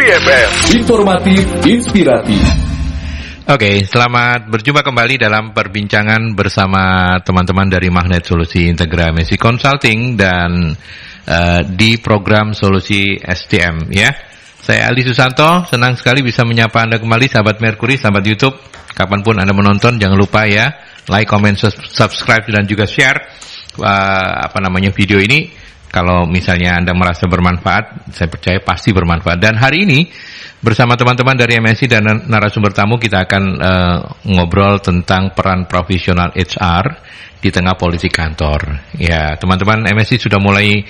Mercury FM. Informatif, inspiratif. Oke, selamat berjumpa kembali dalam perbincangan bersama teman-teman dari Magnet Solusi Integra MSI Consulting dan di program Solusi STM ya. Saya Ali Susanto, senang sekali bisa menyapa Anda kembali sahabat Mercury, sahabat YouTube. Kapanpun Anda menonton, jangan lupa ya like, comment, subscribe dan juga share video ini. Kalau misalnya Anda merasa bermanfaat, saya percaya pasti bermanfaat. Dan hari ini bersama teman-teman dari MSI dan narasumber tamu kita akan ngobrol tentang peran profesional HR di tengah politik kantor. Ya, teman-teman MSI sudah mulai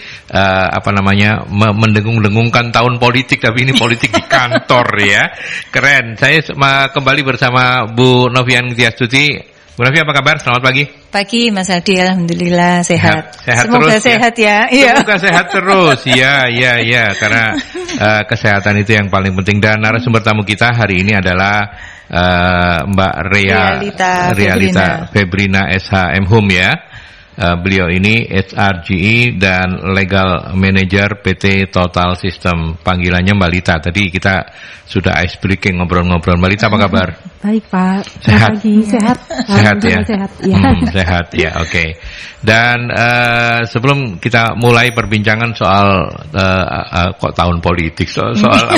mendengung-dengungkan tahun politik, tapi ini politik di kantor ya. Keren. Saya kembali bersama Bu Novian Tiastuti. Bu Novi, apa kabar? Selamat pagi. Pagi Mas Aldi, alhamdulillah sehat. Semoga Semoga terus, sehat ya. Semoga sehat terus. Ya, karena kesehatan itu yang paling penting. Dan narasumber tamu kita hari ini adalah Mbak Realita Febrina SHM Hum ya. Beliau ini HRGE dan Legal Manager PT Total System. Panggilannya Mbak Lita. Tadi kita sudah ice breaking ngobrol-ngobrol. Mbak Lita, apa kabar? Baik Pak. Sehat. Sehat ya. Sehat ya. Sehat ya. Oke. Dan sebelum kita mulai perbincangan soal kok tahun politik, soal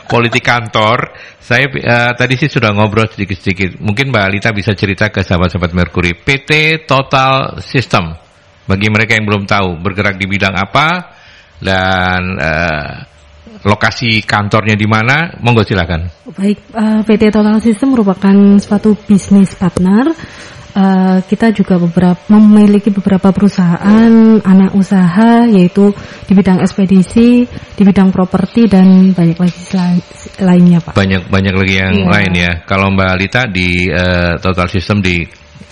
politik kantor, saya tadi sih sudah ngobrol sedikit-sedikit. Mungkin Mbak Lita bisa cerita ke sahabat-sahabat Mercury. PT Total System, bagi mereka yang belum tahu bergerak di bidang apa dan lokasi kantornya di mana, monggo silakan. Baik, PT Total System merupakan suatu bisnis partner. Kita juga memiliki beberapa perusahaan anak usaha, yaitu di bidang ekspedisi, di bidang properti dan banyak lagi lainnya Pak. Banyak lagi yang lain ya. Kalau Mbak Lita di Total System di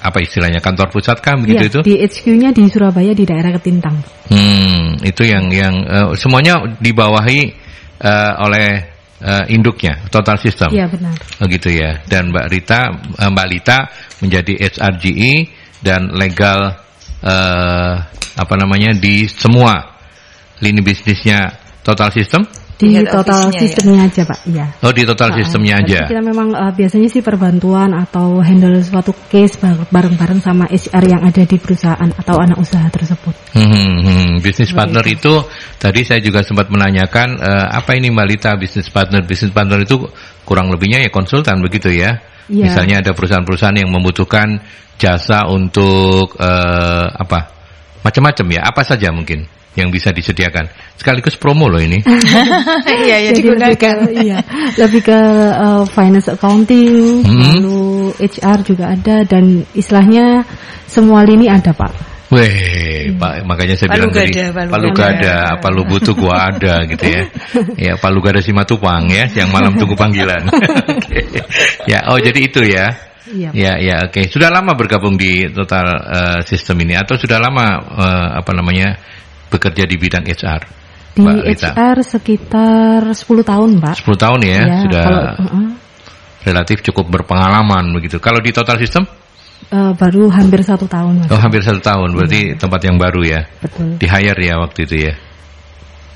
apa istilahnya, kantor pusat kah begitu itu? Di HQ-nya di Surabaya di daerah Ketintang. Itu yang semuanya dibawahi oleh induknya Total System. Iya benar. Begitu ya. Dan Mbak Lita menjadi HRGE dan legal di semua lini bisnisnya Total System. Di Total Systemnya aja Pak, iya. Oh, di Total Systemnya aja. Kita memang biasanya sih perbantuan atau handle suatu case bareng-bareng sama HR yang ada di perusahaan atau anak usaha tersebut. Business partner itu tadi saya juga sempat menanyakan apa ini Mbak Lita business partner? Business partner itu kurang lebihnya ya konsultan begitu ya. Yeah. Misalnya ada perusahaan-perusahaan yang membutuhkan jasa untuk macam-macam ya, apa saja mungkin yang bisa disediakan. Sekaligus promo loh ini. Iya, digunakan. Lebih ke finance accounting, lalu HR juga ada, dan istilahnya semua lini ada Pak. Pak, makanya saya bilang tadi Palu Gada, Palu butuh gua ada gitu ya. Ya, Palu Gada Simatupang ya, yang malam tunggu panggilan. Okay. Ya, jadi itu ya. Ya, oke. Sudah lama bergabung di Total System ini atau sudah lama bekerja di bidang HR? Di HR sekitar 10 tahun, Pak. 10 tahun ya, sudah relatif cukup berpengalaman begitu. Kalau di Total System? Baru hampir 1 tahun, Mas. Oh, hampir 1 tahun, berarti tempat yang baru ya? Betul. Di hire ya waktu itu ya?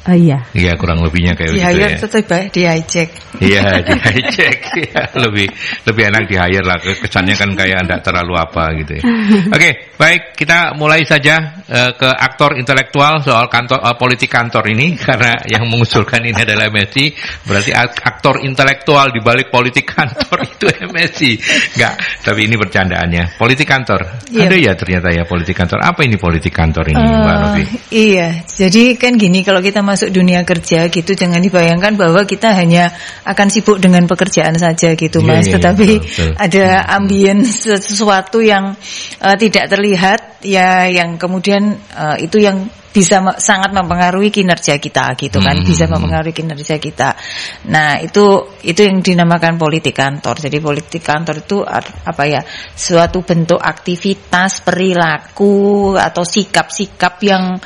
Iya. Iya, kurang lebihnya kayak begitu ya. Di hire tetap baik, di hijack. Iya, di hijack. Ya, lebih enak di hire lah. Kesannya kan kayak enggak terlalu apa gitu ya. Oke, baik, kita mulai saja ke aktor intelektual soal politik kantor ini, karena yang mengusulkan ini adalah MSI, berarti aktor intelektual di balik politik kantor itu MSI. Enggak, tapi ini bercandaannya. Politik kantor. Ada ya ternyata ya politik kantor. Apa ini politik kantor ini, Mbak Novi? Iya, jadi kan gini, kalau kita masuk dunia kerja gitu, jangan dibayangkan bahwa kita hanya akan sibuk dengan pekerjaan saja gitu Mas, tetapi ada ambience sesuatu yang tidak terlihat ya, yang kemudian itu yang bisa sangat mempengaruhi kinerja kita gitu kan, bisa mempengaruhi kinerja kita. Nah, itu yang dinamakan politik kantor. Jadi politik kantor itu suatu bentuk aktivitas, perilaku atau sikap-sikap yang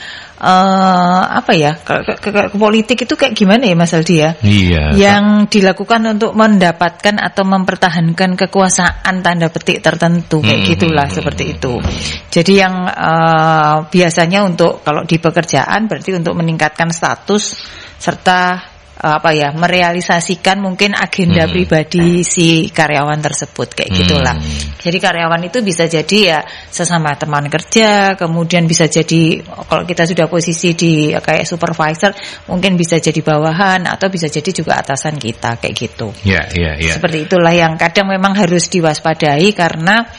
politik itu kayak gimana ya Mas Aldi ya? Iya. Yang dilakukan untuk mendapatkan atau mempertahankan kekuasaan tanda petik tertentu kayak gitulah, seperti itu. Jadi yang biasanya untuk kalau di pekerjaan berarti untuk meningkatkan status serta merealisasikan mungkin agenda pribadi si karyawan tersebut kayak gitulah. Jadi karyawan itu bisa jadi ya sesama teman kerja, kemudian bisa jadi kalau kita sudah posisi di kayak supervisor mungkin bisa jadi bawahan atau bisa jadi juga atasan kita kayak gitu. Seperti itulah yang kadang memang harus diwaspadai karena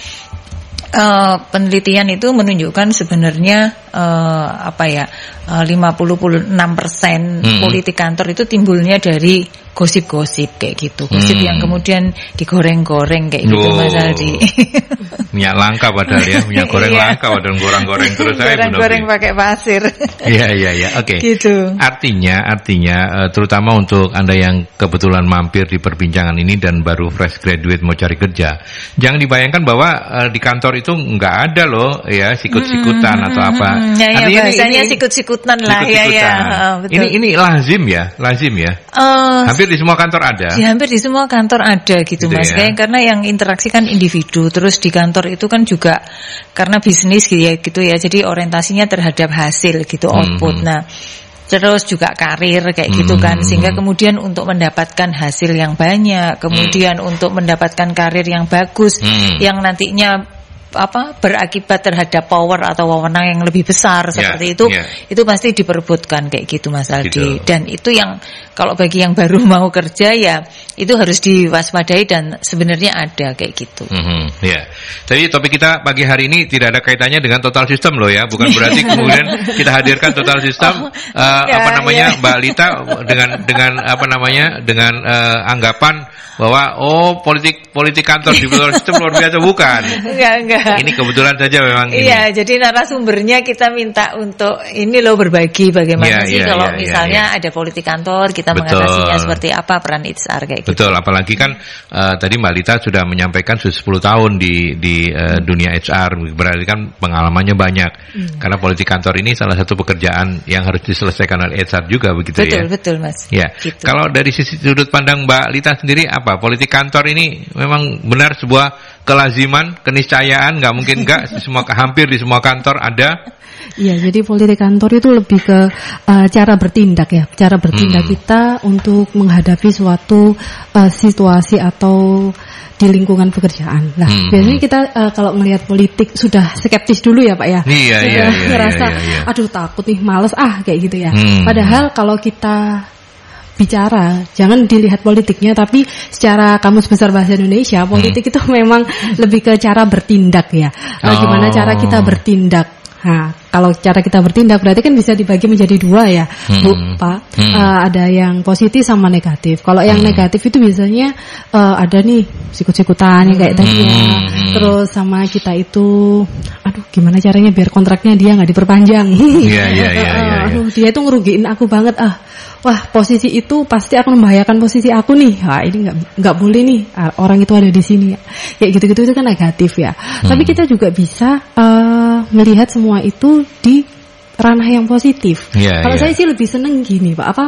penelitian itu menunjukkan sebenarnya 56% politik kantor itu timbulnya dari gosip-gosip kayak gitu. Gosip yang kemudian digoreng-goreng kayak gitu Mas Aldi. Minyak langka padahal ya, minyak goreng langka padahal goreng-goreng terus saya goreng pakai pasir. Iya. Oke. Gitu. Artinya terutama untuk Anda yang kebetulan mampir di perbincangan ini dan baru fresh graduate mau cari kerja, jangan dibayangkan bahwa di kantor itu enggak ada loh ya sikut-sikutan atau apa. Artinya bahasanya sikut-sikutan lah ya. Betul. Ini lazim ya. Hampir di semua kantor ada. Hampir di semua kantor ada gitu Mas. Ya? Karena yang interaksi kan individu, terus di kantor itu kan juga karena bisnis gitu ya. Jadi orientasinya terhadap hasil gitu, output. Nah, terus juga karir kayak gitu kan, sehingga kemudian untuk mendapatkan hasil yang banyak, kemudian untuk mendapatkan karir yang bagus, yang nantinya berakibat terhadap power atau wewenang yang lebih besar seperti itu pasti diperebutkan kayak gitu Mas Aldi. Dan itu yang kalau bagi yang baru mau kerja ya itu harus diwaspadai dan sebenarnya ada kayak gitu. Jadi topik kita pagi hari ini tidak ada kaitannya dengan total system loh ya, bukan berarti kemudian kita hadirkan total system Mbak Lita dengan anggapan bahwa politik kantor di total system luar biasa, bukan. Enggak. Ini kebetulan saja memang jadi narasumbernya kita minta untuk ini loh berbagi bagaimana kalau misalnya ada politik kantor kita mengatasinya seperti apa, peran HR kayak gitu. Betul, apalagi kan tadi Mbak Lita sudah menyampaikan 10 tahun di dunia HR, berarti kan pengalamannya banyak. Karena politik kantor ini salah satu pekerjaan yang harus diselesaikan oleh HR juga begitu. Betul Mas. Ya. Gitu. Kalau dari sisi sudut pandang Mbak Lita sendiri apa? Politik kantor ini memang benar sebuah kelaziman, keniscayaan, nggak mungkin nggak, hampir di semua kantor ada. Iya, jadi politik kantor itu lebih ke cara bertindak ya, cara bertindak kita untuk menghadapi suatu situasi atau di lingkungan pekerjaan. Nah, biasanya kita kalau melihat politik sudah skeptis dulu ya Pak ya. Iya. Ngerasa, aduh takut nih, males kayak gitu ya. Padahal kalau kita bicara, jangan dilihat politiknya, tapi secara Kamus Besar Bahasa Indonesia, politik itu memang lebih ke cara bertindak ya. Gimana cara kita bertindak. Nah, kalau cara kita bertindak berarti kan bisa dibagi menjadi dua ya, Bu, Pak. Ada yang positif sama negatif. Kalau yang negatif itu biasanya ada nih sikut-sikutan kayak tadi ya. Terus sama kita itu, aduh gimana caranya biar kontraknya dia nggak diperpanjang. Iya. Aduh dia itu ngerugiin aku banget. Wah posisi itu pasti akan membahayakan posisi aku nih. Ini nggak boleh nih. Orang itu ada di sini. Kayak gitu-gitu itu kan negatif ya. Tapi kita juga bisa melihat semua itu di ranah yang positif. Kalau saya sih lebih seneng gini Pak,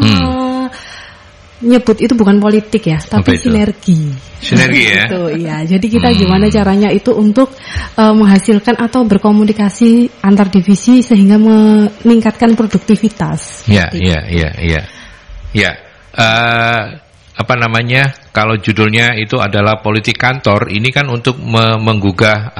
nyebut itu bukan politik ya, tapi sinergi. Sinergi ya. Gitu, iya. Jadi kita gimana caranya itu untuk menghasilkan atau berkomunikasi antar divisi sehingga meningkatkan produktivitas. Iya. Kalau judulnya itu adalah politik kantor, ini kan untuk menggugah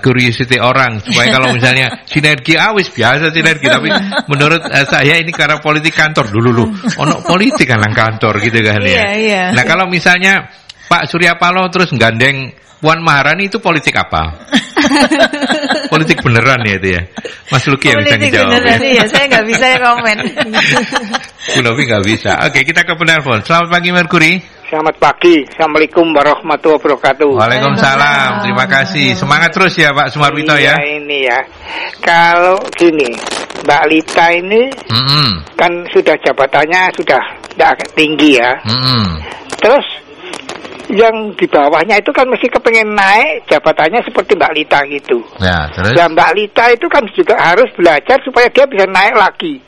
curiosity orang supaya kalau misalnya sinergi biasa sinergi, tapi menurut saya ini karena politik kantor dulu ono politik kan kantor gitu kan ya. Iya. Nah, kalau misalnya Pak Surya Paloh terus gandeng Puan Maharani itu politik apa? Politik beneran ya itu ya. Mas Luki yang bisa dijawab. Politik beneran ya, saya nggak bisa komen. Bu Novi nggak bisa. Oke, kita ke penelpon. Selamat pagi Merkuri. Selamat pagi. Assalamualaikum warahmatullahi wabarakatuh. Waalaikumsalam. Terima kasih. Semangat terus ya Pak Sumarwito ya. Ini ya. Kalau gini, Mbak Lita ini kan sudah jabatannya sudah tidak tinggi ya. Terus yang di bawahnya itu kan mesti kepengen naik jabatannya seperti Mbak Lita gitu. Ya, terus? Dan Mbak Lita itu kan juga harus belajar supaya dia bisa naik lagi.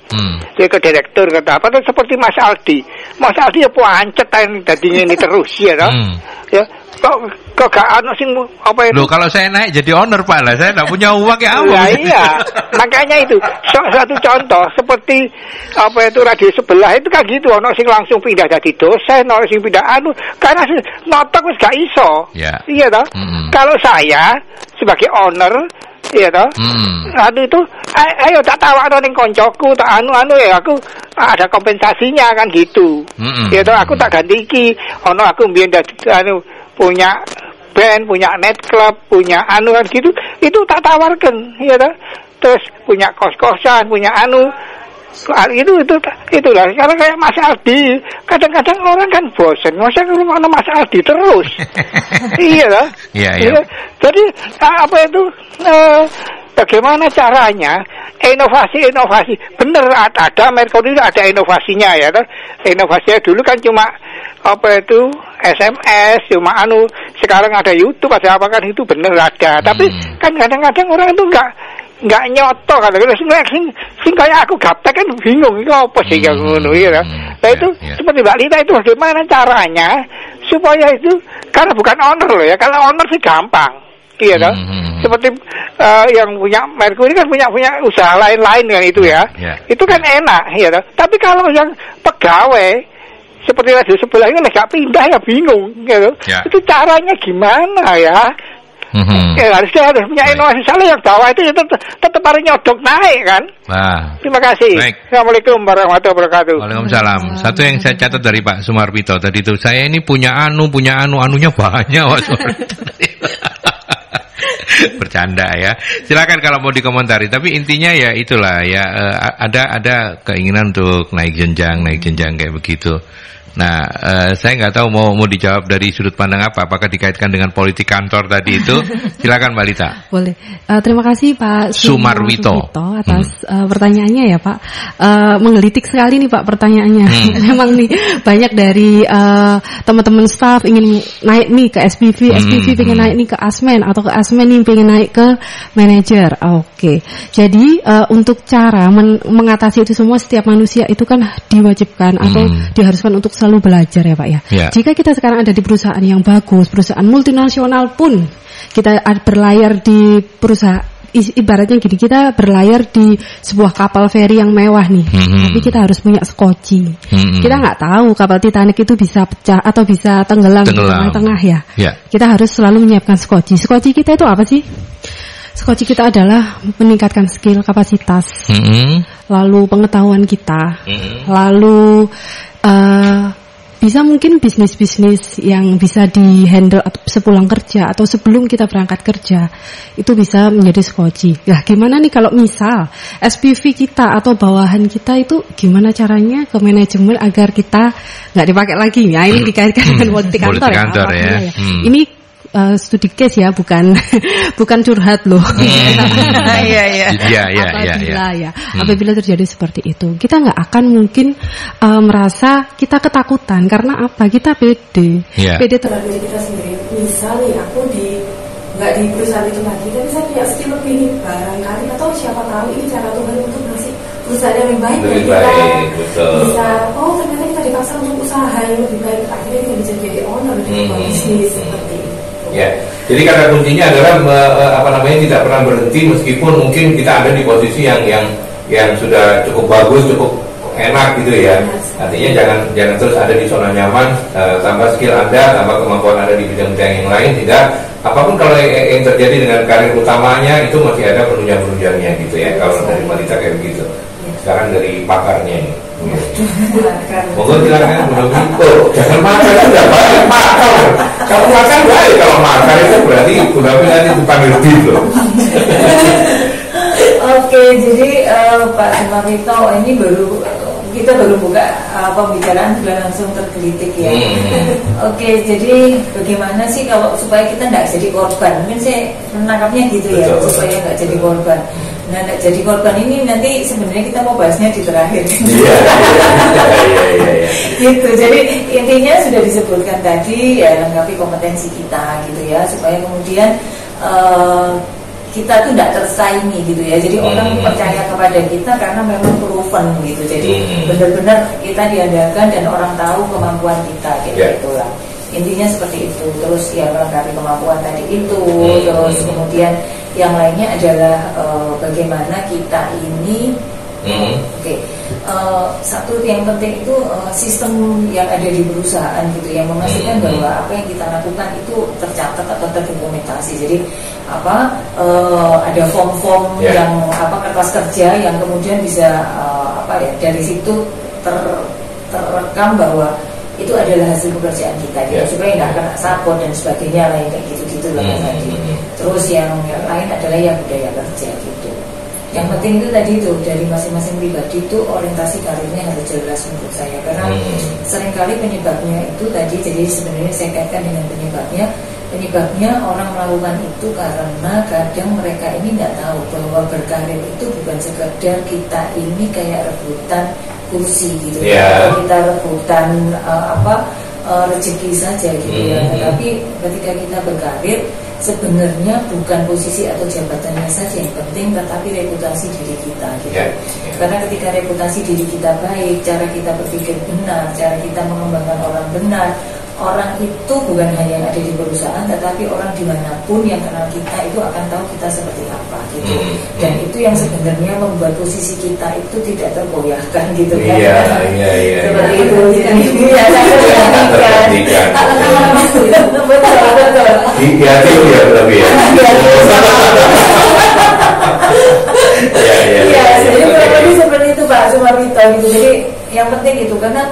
Dia ke direktur kata apa? Seperti Mas Aldi. Mas Aldi ya pancet yang tadinya ini terus ya toh. Ya, kok gak ono sing apa itu? Loh, kalau saya naik jadi owner Pak lah, saya enggak punya uang ya apa? Nah, iya. Makanya itu satu contoh seperti apa itu radio sebelah itu kan gitu, ono sing langsung pindah jadi dosen, ono sing pindah karena notok wis gak iso. Yeah. Iya toh? Kalau saya sebagai owner iya toh. Itu ayo tak tawakno ning koncoku, tak ya aku ada kompensasinya kan gitu. Iya toh, aku tak ganti iki. Ono aku mbiyen punya band, punya net club, punya kan gitu. Itu tak tawarkan, iya toh. Terus punya kos-kosan, punya itulah. Karena kayak Mas Aldi, kadang-kadang orang kan bosen, masa ngomong Mas Aldi terus. Iya toh. Iya. Jadi apa itu bagaimana caranya inovasi bener ada Mercury ada inovasinya ya toh. Inovasinya dulu kan cuma apa itu SMS, cuma sekarang ada YouTube, ada apa kan itu bener ada. Tapi kan kadang-kadang orang itu enggak nyoto kan, sing kayak aku gaptek kan bingung itu apa sih yang ngono ya. Nah itu seperti Mbak Lita itu bagaimana caranya supaya itu, karena bukan owner loh ya, kalau owner sih gampang. Iya toh. Seperti yang punya Mercury kan punya usaha lain-lain kan itu ya. Itu kan enak ya toh. Tapi kalau yang pegawai seperti radio sebelah ini gak pindah ya bingung gitu. Itu caranya gimana ya? Harusnya harus punya inovasi. Soalnya yang bawah itu tetap harus nyodok naik kan. Terima kasih. Baik. Assalamualaikum warahmatullahi wabarakatuh. Waalaikumsalam. Satu yang saya catat dari Pak Sumarwito tadi itu, saya ini punya anunya banyak Pak Sumarwito. Bercanda ya. Silakan kalau mau dikomentari. Tapi intinya ya itulah ya, ada keinginan untuk naik jenjang kayak begitu. Nah, saya nggak tahu mau dijawab dari sudut pandang apa. Apakah dikaitkan dengan politik kantor tadi itu? Silakan Mbak Lita. Boleh. Terima kasih Pak Sumarwito atas pertanyaannya ya Pak. Menggelitik sekali nih Pak pertanyaannya. Memang nih banyak dari teman-teman staff ingin naik nih ke SPV pengen naik nih ke Asmen, atau ke Asmen nih pengen naik ke manajer. Oke. Jadi untuk cara mengatasi itu semua, setiap manusia itu kan diwajibkan atau diharuskan untuk selalu belajar ya Pak ya. Jika kita sekarang ada di perusahaan yang bagus, perusahaan multinasional pun, kita berlayar di perusahaan, ibaratnya gini, kita berlayar di sebuah kapal feri yang mewah nih, tapi kita harus punya skoci. Kita nggak tahu kapal Titanic itu bisa pecah atau bisa tenggelam di tengah-tengah ya. Kita harus selalu menyiapkan skoci. Skoci kita itu apa sih? Skoci kita adalah meningkatkan skill, kapasitas, lalu pengetahuan kita, lalu bisa mungkin bisnis-bisnis yang bisa di-handle sepulang kerja atau sebelum kita berangkat kerja, itu bisa menjadi skoci. Nah, gimana nih kalau misal SPV kita atau bawahan kita itu gimana caranya ke manajemen agar kita nggak dipakai lagi? Ya, ini dikaitkan dengan politik kantor ya. Ini studi case ya, bukan curhat loh. Apabila terjadi seperti itu, kita nggak akan mungkin merasa kita ketakutan. Karena apa? Kita pede terhadap diri kita sendiri. Misal nih, aku nggak di perusahaan itu lagi, tapi saya punya skill lebih nih, barangkali atau siapa tahu ini cara Tuhan untuk ngasih perusahaan yang lebih baik. Bisa, ternyata kita dipaksa untuk usaha yang lebih baik, akhirnya kita bisa jadi owner di bisnis seperti itu. Ya, jadi kata kuncinya adalah tidak pernah berhenti meskipun mungkin kita ada di posisi yang sudah cukup bagus, cukup enak gitu ya. Artinya jangan terus ada di zona nyaman, tambah skill Anda, tambah kemampuan Anda di bidang-bidang yang lain, sehingga apapun kalau yang terjadi dengan karir utamanya itu masih ada penunjang-penunjangnya gitu ya. Kalau dari wanita kayak begitu. Sekarang dari pakarnya ini. Monggo silakan jangan makan, sudah banyak makar. Kalau makan baik, kalau makar itu berarti nanti dipanggil gitu. Oke, jadi Pak Sumarwito, ini kita baru buka pembicaraan sudah langsung tergelitik ya. Oke, jadi bagaimana sih kalau supaya kita tidak jadi korban? Mungkin saya menangkapnya gitu ya, supaya nggak jadi korban. Nah, jadi korban ini nanti sebenarnya kita mau bahasnya di terakhir. Gitu. Jadi intinya sudah disebutkan tadi ya, lengkapi kompetensi kita gitu ya, supaya kemudian kita tuh tidak tersaingi gitu ya. Jadi orang percaya kepada kita karena memang proven gitu. Jadi benar-benar kita diandalkan dan orang tahu kemampuan kita gitu lah. intinya seperti itu. Terus ya melengkapi kemampuan tadi itu, terus kemudian yang lainnya adalah bagaimana kita ini satu yang penting itu sistem yang ada di perusahaan gitu, yang memastikan bahwa apa yang kita lakukan itu tercatat atau terdokumentasi. Jadi ada form-form yang kertas kerja yang kemudian bisa dari situ terekam bahwa itu adalah hasil pekerjaan kita gitu, supaya nggak kena sapor dan sebagainya lah, kayak gitu-gitu lah tadi. Terus yang lain adalah yang budaya kerja gitu. Yang penting itu tadi itu dari masing-masing pribadi itu orientasi karirnya harus jelas menurut saya, karena seringkali penyebabnya itu tadi, jadi sebenarnya saya kaitkan dengan penyebabnya orang melakukan itu karena kadang mereka ini nggak tahu bahwa berkarir itu bukan sekedar kita ini kayak rebutan kursi gitu ya, kita rebutan rezeki saja gitu ya. Tapi ketika kita berkarir sebenarnya bukan posisi atau jabatannya saja yang penting, tetapi reputasi diri kita gitu. Karena ketika reputasi diri kita baik, cara kita berpikir benar, cara kita mengembangkan orang benar, orang itu bukan hanya yang ada di perusahaan, tetapi orang dimanapun yang kenal kita itu akan tahu kita seperti apa gitu. Dan itu yang sebenarnya membuat posisi kita itu tidak tergoyahkan gitu kan. Seperti itu. Iya, betul. Iya, itu ya lebih ya. Iya, jadi kurang seperti itu Pak Sumarwito gitu. Jadi yang penting itu karena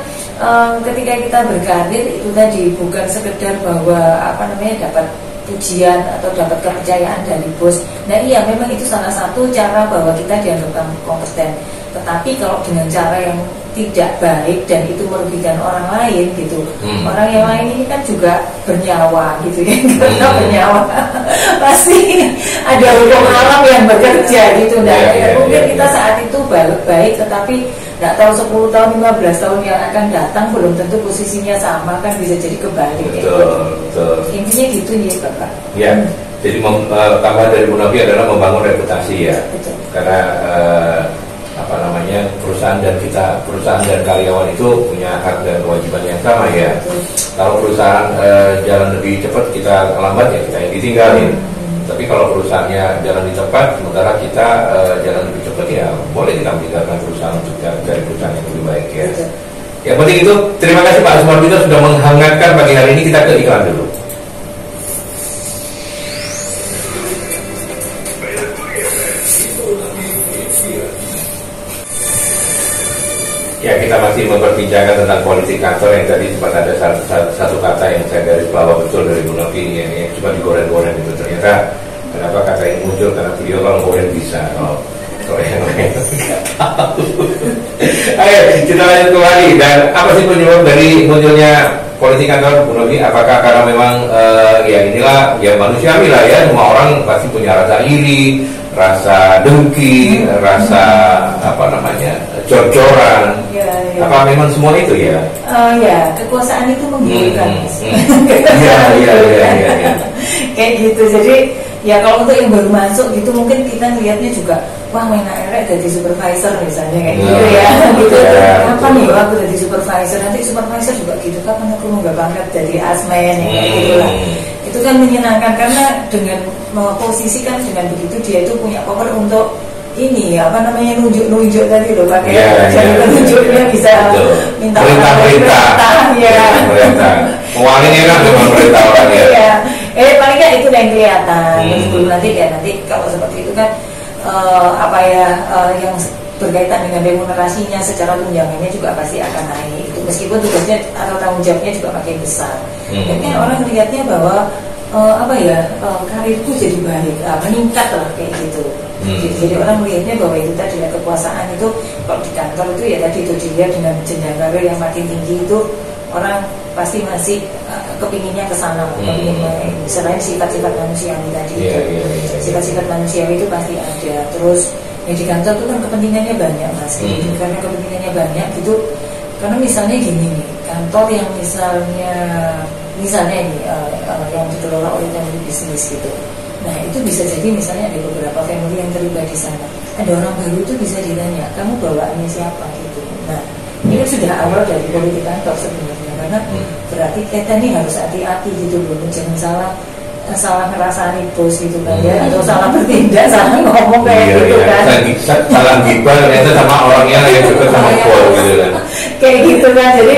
ketika kita berkarir itu tadi bukan sekedar bahwa dapat pujian atau dapat kepercayaan dari bos. Nah iya, memang itu salah satu cara bahwa kita dianggap kompeten. Tetapi kalau dengan cara yang tidak baik dan itu merugikan orang lain gitu, orang yang lain ini kan juga bernyawa gitu ya, karena bernyawa pasti ada hukum alam yang bekerja gitu. Mungkin kita saat itu baik, tetapi nggak tahu 10 tahun, 15 tahun yang akan datang belum tentu posisinya sama, kan bisa jadi kebalik. Betul. Intinya gitu ya Bapak. Ya, jadi tambahan dari Bu Novi adalah membangun reputasi ya. Betul. Karena perusahaan dan karyawan itu punya hak dan kewajiban yang sama ya. Kalau perusahaan jalan lebih cepat, kita lambat ya kita yang ditinggalin. Tapi kalau perusahaannya jalan di tempat, sementara kita jalan lebih cepat ya boleh kita meninggalkan perusahaan untuk cari perusahaan yang lebih baik ya. Yang penting itu, terima kasih Pak Sumarwito sudah menghangatkan pagi hari ini. Kita ke iklan dulu. Ya, kita masih memperbincangkan tentang politik kantor yang tadi sempat ada satu kata yang saya garis bawah betul dari Bu Novi yang cuma digoreng-goreng itu. Ternyata kenapa kata ini muncul, karena beliau kalau goreng bisa, kalau yang lain nggak tahu. Ayo kita lanjut kembali. Dan apa sih penyebab dari munculnya politik kantor, Bu Novi? Apakah karena memang inilah ya manusiawi lah ya, semua orang pasti punya rasa iri, rasa dengki, rasa jor-joran. Apa memang semua itu ya? Ya, kekuasaan itu menggiurkan. Iya. Kayak gitu. Jadi ya kalau untuk yang baru masuk gitu mungkin kita ngelihatnya juga, wah main erek jadi supervisor misalnya kayak gitu ya. Gitu. Kapan nih aku jadi supervisor? Nanti supervisor juga gitu. Kapan aku mau pangkat jadi asmen kayak gitu lah. Itu kan menyenangkan karena dengan memposisikan dengan begitu dia itu punya power untuk ini nunjuk tadi loh, pakai nunjuknya bisa minta perintah uangin enak dengan perintah orang ya. Paling nggak itu yang kelihatan. Sebelum nanti kalau seperti itu kan yang berkaitan dengan remunerasinya secara tunjangannya juga pasti akan naik. Itu meskipun tugasnya atau tanggung jawabnya juga makin besar. Jadi orang melihatnya bahwa karirku jadi baik, meningkat lah kayak gitu. Jadi orang melihatnya bahwa itu tadi kekuasaan itu kalau di kantor itu ya tadi itu dilihat dengan jenjang karir yang makin tinggi itu orang pasti masih kepinginnya ke sana, selain sifat-sifat manusiawi tadi itu. Sifat-sifat manusiawi itu pasti ada. Terus yang di kantor itu kan kepentingannya banyak Mas. Karena kepentingannya banyak gitu. Karena misalnya gini nih, kantor yang misalnya ini yang dikelola oleh family bisnis gitu. Nah itu bisa jadi misalnya ada beberapa family yang terlibat di sana. Ada orang baru itu bisa ditanya, kamu bawaannya siapa gitu. Nah ini sudah awal dari politik kantor sebenarnya. karena berarti kita ini harus hati-hati gitu loh, jangan salah ngerasani bos gitu kan ya, atau salah bertindak, salah ngomong kayak gitu kan. Salah gibah ternyata sama orangnya yang dekat sama bos gitu kan. Kayak gitu kan, jadi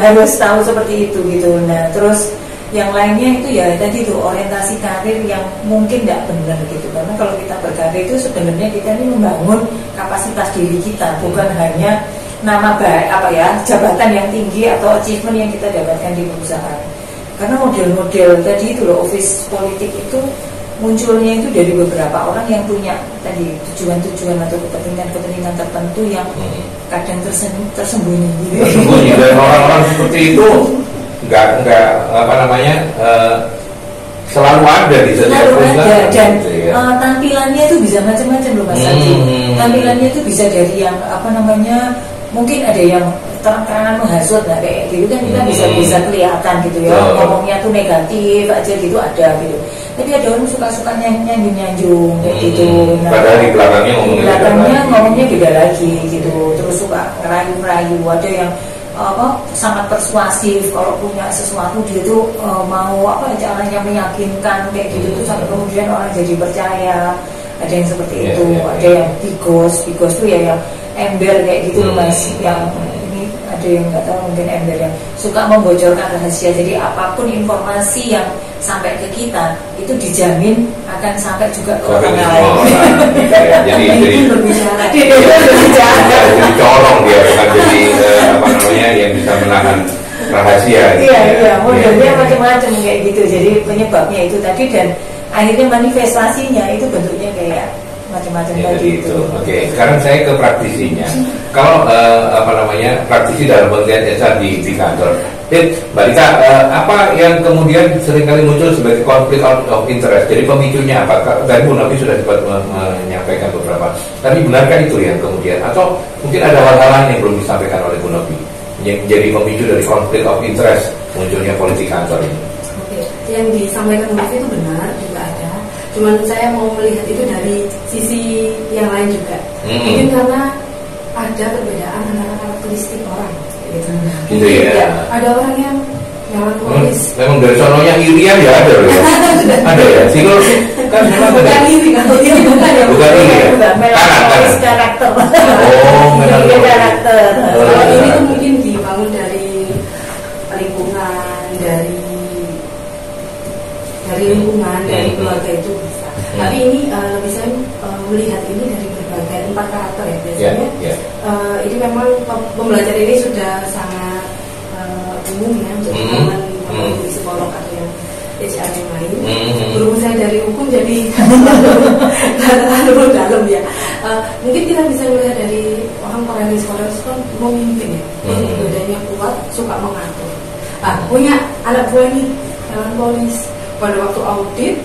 harus tahu seperti itu gitu. Nah terus yang lainnya itu ya tadi tuh orientasi karir yang mungkin tidak benar gitu, karena kalau kita berkarir itu sebenarnya kita ini membangun kapasitas diri kita, bukan hanya nama baik jabatan yang tinggi atau achievement yang kita dapatkan di perusahaan. Karena model-model tadi itu loh, office politik itu munculnya itu dari beberapa orang yang punya tadi tujuan-tujuan atau kepentingan tertentu yang kadang tersembunyi gitu. Tersembunyi, dan orang-orang seperti itu nggak selalu ada di setiap perusahaan. Dan tampilannya itu bisa macam-macam loh Mas Adi. Tampilannya itu bisa dari yang mungkin ada yang terang-terangan menghasut, nah kayak gitu kan kita bisa kelihatan gitu ya, ngomongnya tuh negatif aja gitu ada gitu. Tapi ada orang suka-suka nyanjung kayak gitu. Nah, padahal di belakangnya ngomongnya beda lagi gitu. Terus suka ngerayu-ngerayu, ada yang sangat persuasif, kalau punya sesuatu dia tuh mau caranya meyakinkan kayak gitu tuh sampai kemudian orang jadi percaya. Ada yang seperti itu, ada yang bigos tuh ya yang ember kayak gitu loh Mas, yang ini ada yang nggak tahu mungkin ember yang suka membocorkan rahasia. Jadi apapun informasi yang sampai ke kita itu dijamin akan sampai juga ke orang lain. Jadi berbicara, jadi corong dia, bukan jadi yang bisa menahan rahasia. Iya, modelnya macam-macam kayak gitu. Jadi penyebabnya itu tadi, dan akhirnya manifestasinya itu bentuknya kayak macam-macam tadi itu. Oke, sekarang saya ke praktisinya. Kalau praktisi dalam pengertian HR di kantor, Mbak Rita, apa yang kemudian seringkali muncul sebagai konflik of interest? Jadi pemicunya apa? Tadi Bu Novi sudah sempat menyampaikan beberapa. Tapi benarkah itu yang kemudian, atau mungkin ada hal-hal lain yang belum disampaikan oleh Bu Novi yang jadi pemicu dari konflik of interest munculnya politik kantor ini? Oke, yang disampaikan Bu Novi itu benar, juga ada. Cuman saya mau melihat itu dari sisi yang lain juga. Mungkin karena ada perbedaan antara karakteristik orang. Gitu ya. Ada orang yang melankolis. Memang dari sononya irian ya ada loh ya. Ada ya. Single kan memang bukan iri, kalau ini bukan ya. Bukan iri ya. Melankolis karakter. Melankolis karakter. Kalau ini tuh mungkin dibangun dari lingkungan, dari lingkungan, dari keluarga itu bisa. Tapi ini lebih saya melihat ini dari berbagai 4 karakter ya biasanya. Ini memang pembelajaran ini sudah sangat umum ya untuk teman-teman psikolog atau yang HR yang lain. Berhubung saya dari hukum jadi terlalu dalam ya. Mungkin kita bisa melihat dari orang psikolog itu kan memimpin ya, badannya kuat, suka mengatur. Punya anak buah nih, kawan polis. Pada waktu audit,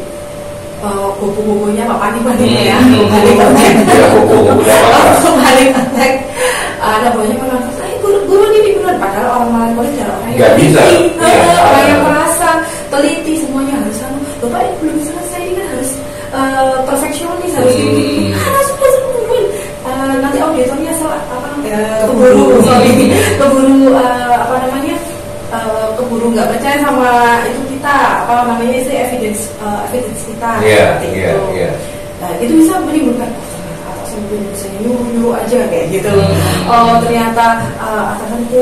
buku-bukunya Pak Pani-Pani ya, balik kontak, ada banyak orang buruan ini buruan, padahal orang Malaysia adalah orang yang teliti, orang yang merasa teliti, semuanya harus sama. Bapak ini belum selesai, ini kan harus perfeksionis, harus gini. Sudah nanti auditornya keburu nggak percaya sama itu kita, evidence kita seperti itu. Nah, itu bisa menimbulkan atasan bisa nyuruh aja kayak gitu. Ternyata atasan itu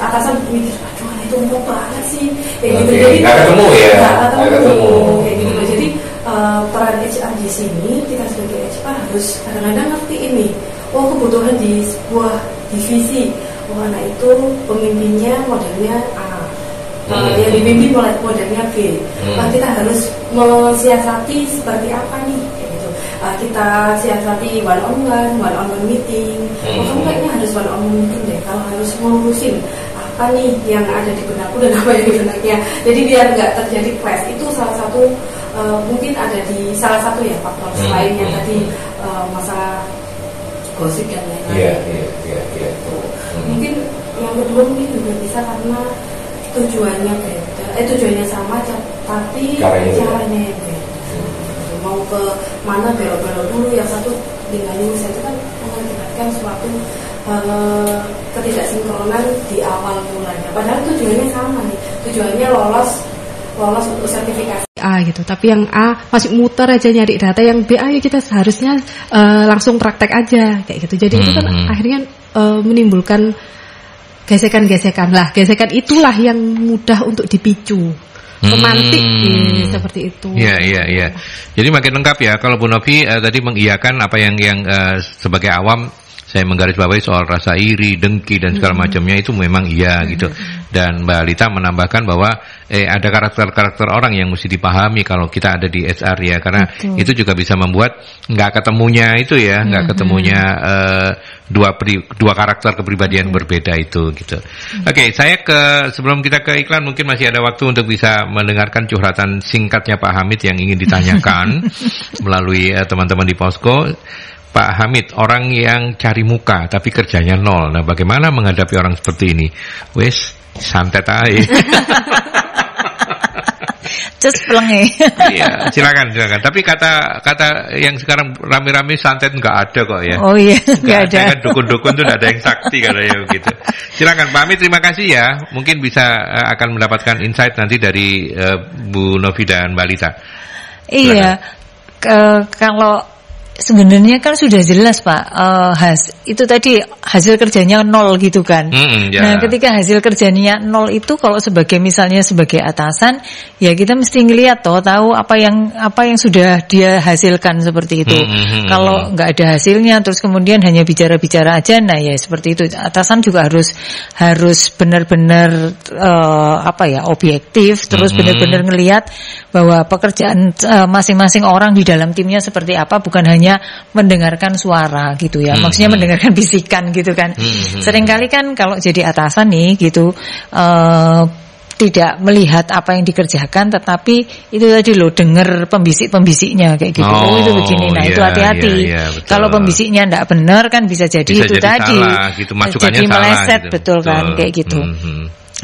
atasan mikir aduh itu empuk banget sih kayak gitu. Jadi nggak ketemu kayak gitu. Jadi peran HR di sini, kita sebagai HR harus kadang-kadang ngerti ini. Kebutuhan di sebuah divisi, anak itu pemimpinnya modelnya A, yang dipimpin modelnya B. Kita harus mensiasati seperti apa nih, kayak gitu. Kita siasati one on one meeting. Kamu kayaknya harus one on one meeting deh. Kalau harus ngurusin apa nih yang ada di benakku dan apa yang di benaknya. Jadi biar nggak terjadi clash. Itu salah satu mungkin ada di salah satu ya faktor selain yang tadi masalah gosip dan lain-lain. Mungkin yang kedua mungkin juga bisa karena tujuannya beda, tujuannya sama tapi caranya yang beda. Mau ke mana belok-belok dulu, yang satu tinggal saya itu kan mengakibatkan suatu ketidaksinkronan di awal mulanya. Padahal tujuannya sama nih, tujuannya lolos untuk sertifikasi A gitu. Tapi yang A masih muter aja nyari data, yang B ayo kita seharusnya langsung praktek aja kayak gitu. Jadi itu kan akhirnya menimbulkan gesekan-gesekan lah. Gesekan itulah yang mudah untuk dipicu. Pemantik seperti itu. Iya. Jadi makin lengkap ya. Kalau Bu Novi tadi mengiyakan apa yang sebagai awam saya menggarisbawahi soal rasa iri, dengki dan segala macamnya itu memang iya gitu. Dan Mbak Lita menambahkan bahwa ada karakter-karakter orang yang mesti dipahami kalau kita ada di HR ya, karena itu juga bisa membuat nggak ketemunya itu ya, nggak ketemunya dua karakter kepribadian berbeda itu gitu. Oke, saya sebelum kita ke iklan mungkin masih ada waktu untuk bisa mendengarkan curhatan singkatnya Pak Hamid yang ingin ditanyakan melalui teman-teman di Posko. Pak Hamid, orang yang cari muka tapi kerjanya nol. Nah, bagaimana menghadapi orang seperti ini? Wes, santet aja. Just pelenge. Iya, silakan. Tapi kata yang sekarang rame-rame santet nggak ada kok ya. Oh iya, nggak ada. Kan dukun-dukun tuh nggak ada yang sakti katanya begitu. Silakan Pak Hamid, terima kasih ya. Mungkin bisa akan mendapatkan insight nanti dari Bu Novi dan Mbak Lita. Iya, kalau sebenarnya kan sudah jelas Pak, itu tadi hasil kerjanya nol gitu kan. Nah, ketika hasil kerjanya nol itu kalau misalnya sebagai atasan, ya kita mesti ngelihat tahu apa yang sudah dia hasilkan seperti itu. Kalau nggak ada hasilnya terus kemudian hanya bicara-bicara aja, nah ya seperti itu. Atasan juga harus benar-benar objektif, terus benar-benar ngelihat bahwa pekerjaan masing-masing orang di dalam timnya seperti apa, bukan hanya mendengarkan suara gitu ya, maksudnya mendengarkan bisikan gitu kan. Seringkali kan kalau jadi atasan nih gitu tidak melihat apa yang dikerjakan, tetapi itu tadi loh dengar pembisik-pembisiknya kayak gitu. Itu begini. Nah, itu hati-hati. Kalau pembisiknya enggak benar kan bisa jadi itu tadi salah, gitu, jadi meleset gitu. Betul kan kayak gitu.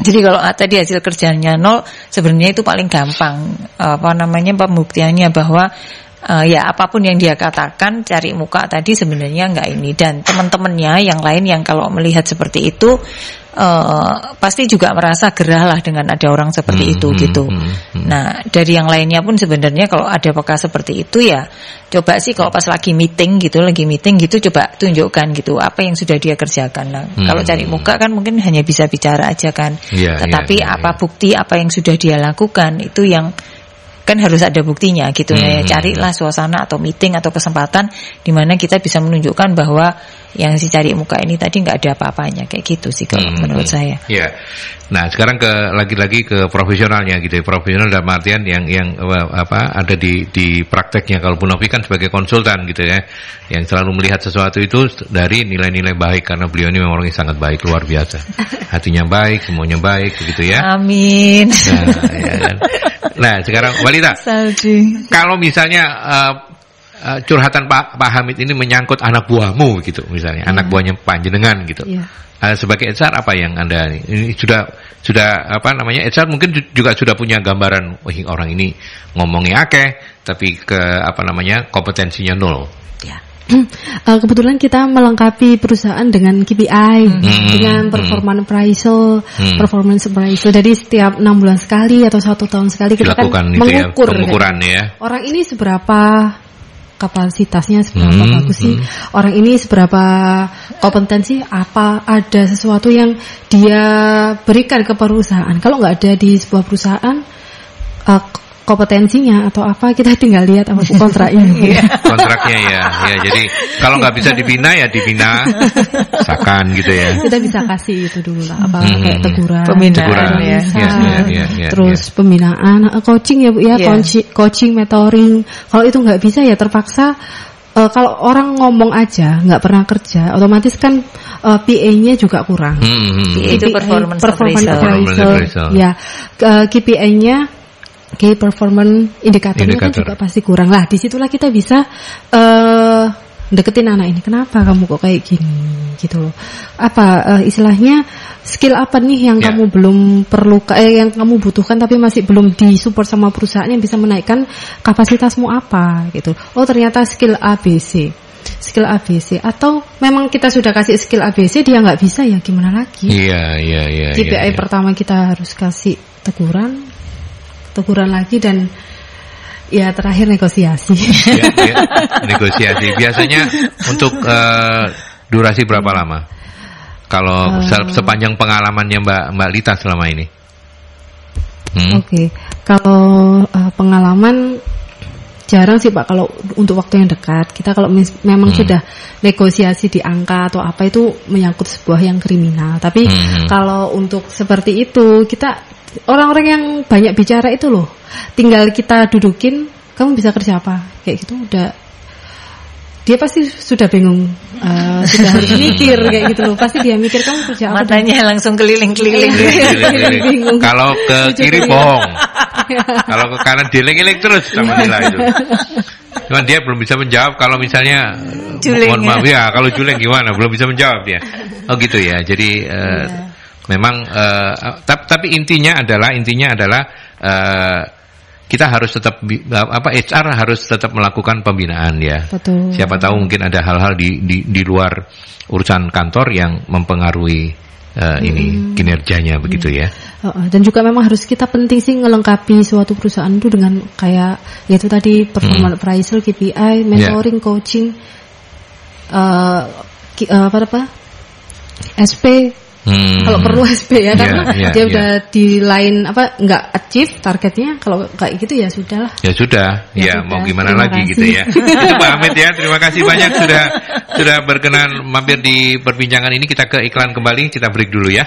Jadi kalau tadi hasil kerjanya nol, sebenarnya itu paling gampang pembuktiannya bahwa ya apapun yang dia katakan cari muka tadi sebenarnya enggak ini, dan teman-temannya yang lain yang kalau melihat seperti itu pasti juga merasa gerah lah dengan ada orang seperti itu gitu. Nah, dari yang lainnya pun sebenarnya kalau ada bekas seperti itu ya coba sih kalau pas lagi meeting gitu coba tunjukkan gitu apa yang sudah dia kerjakan. Nah, kalau cari muka kan mungkin hanya bisa bicara aja kan. Tetapi bukti apa yang sudah dia lakukan itu yang kan harus ada buktinya gitu ya. Carilah suasana atau meeting atau kesempatan di mana kita bisa menunjukkan bahwa yang si cari muka ini tadi nggak ada apa-apanya kayak gitu sih kalau menurut saya. Iya. Nah, sekarang lagi-lagi ke profesionalnya gitu ya. Profesional dalam artian yang ada di prakteknya. Kalau Bu Novi kan sebagai konsultan gitu ya, yang selalu melihat sesuatu itu dari nilai-nilai baik, karena beliau ini memang orang yang sangat baik, luar biasa. Hatinya baik, semuanya baik begitu ya. Amin. Nah, ya kan. Nah, sekarang Walita, kalau misalnya curhatan Pak Hamid ini menyangkut anak buahmu gitu, misalnya anak buahnya panjenengan gitu. Sebagai HR apa yang Anda ini sudah HR mungkin juga sudah punya gambaran, orang ini ngomongnya akeh tapi kompetensinya nol. Ya. Kebetulan kita melengkapi perusahaan dengan KPI, dengan performance appraisal. Jadi setiap 6 bulan sekali atau 1 tahun sekali kita dilakukan kan mengukur pengukuran ya. Orang ini seberapa kapasitasnya, seberapa bagus sih, orang ini seberapa kompetensi, apa ada sesuatu yang dia berikan ke perusahaan. Kalau nggak ada di sebuah perusahaan kompetensinya atau apa, kita tinggal lihat apa kontraknya. Kontraknya ya. Jadi kalau nggak bisa dibina ya dibina, sakan gitu ya. Kita bisa kasih itu dulu lah, kayak teguran, pembinaan ya. Terus pembinaan, coaching ya Bu ya, coaching, mentoring. Kalau itu nggak bisa ya terpaksa. Kalau orang ngomong aja nggak pernah kerja, otomatis kan PA-nya juga kurang. Itu performance appraisal. Ya, KPI-nya Key Performance Indicator kan juga pasti kurang lah. Disitulah kita bisa deketin anak ini. Kenapa kamu kok kayak gini gitu loh? Istilahnya skill apa nih yang kamu belum perlu, yang kamu butuhkan tapi masih belum disupport sama perusahaan yang bisa menaikkan kapasitasmu apa gitu. Oh ternyata skill ABC. skill ABC, atau memang kita sudah kasih skill ABC dia nggak bisa, ya gimana lagi? Iya. KPI pertama kita harus kasih teguran lagi, dan ya terakhir negosiasi. Negosiasi. Biasanya untuk durasi berapa lama? Kalau sepanjang pengalamannya Mbak Lita selama ini? Oke. Kalau pengalaman jarang sih Pak, kalau untuk waktu yang dekat. Kita kalau memang sudah negosiasi di angka atau apa, itu menyangkut sebuah yang kriminal. Tapi kalau untuk seperti itu, kita orang-orang yang banyak bicara itu loh, tinggal kita dudukin, kamu bisa kerja apa, kayak gitu udah, dia pasti sudah bingung, sudah harus mikir kayak gitu loh. Pasti dia mikir kamu kerja apa. Matanya langsung keliling-keliling. Kalau ke kiri bohong, kalau ke kanan dieleng-eleng terus sama Nila itu. Cuman dia belum bisa menjawab kalau misalnya mohon maaf ya, kalau juling gimana, belum bisa menjawab dia. Oh gitu ya. Jadi memang tapi intinya adalah kita harus tetap HR harus tetap melakukan pembinaan ya. Betul. Siapa tahu mungkin ada hal-hal di luar urusan kantor yang mempengaruhi ini kinerjanya begitu ya. Dan juga memang harus kita penting sih ngelengkapi suatu perusahaan itu dengan kayak yaitu tadi performance appraisal, KPI, mentoring, coaching, SP. Kalau perlu SP ya, karena dia udah di line nggak achieve targetnya, kalau kayak gitu ya sudahlah. Ya sudah, mau gimana lagi gitu ya. Itu Pak Hamid ya, terima kasih banyak sudah berkenan mampir di perbincangan ini. Kita ke iklan kembali, kita break dulu ya.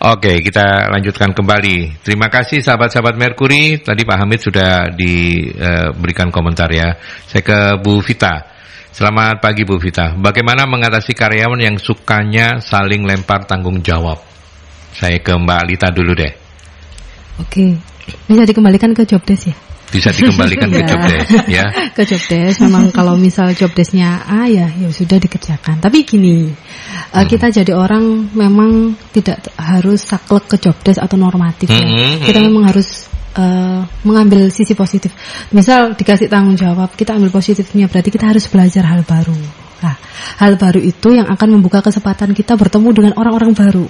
Oke, kita lanjutkan kembali. Terima kasih sahabat-sahabat Merkuri. Tadi Pak Hamid sudah diberikan komentar ya. Saya ke Bu Vita. Selamat pagi Bu Vita. Bagaimana mengatasi karyawan yang sukanya saling lempar tanggung jawab? Saya ke Mbak Lita dulu deh. Oke, bisa dikembalikan ke job desk ya? Bisa dikembalikan ke job desk ya. Ke job desk, memang kalau misal job desknya A ya sudah dikerjakan. Tapi gini, kita jadi orang memang tidak harus saklek ke job desk atau normatif ya. Kita memang harus mengambil sisi positif. Misal dikasih tanggung jawab, kita ambil positifnya, berarti kita harus belajar hal baru. Nah, hal baru itu yang akan membuka kesempatan kita bertemu dengan orang-orang baru.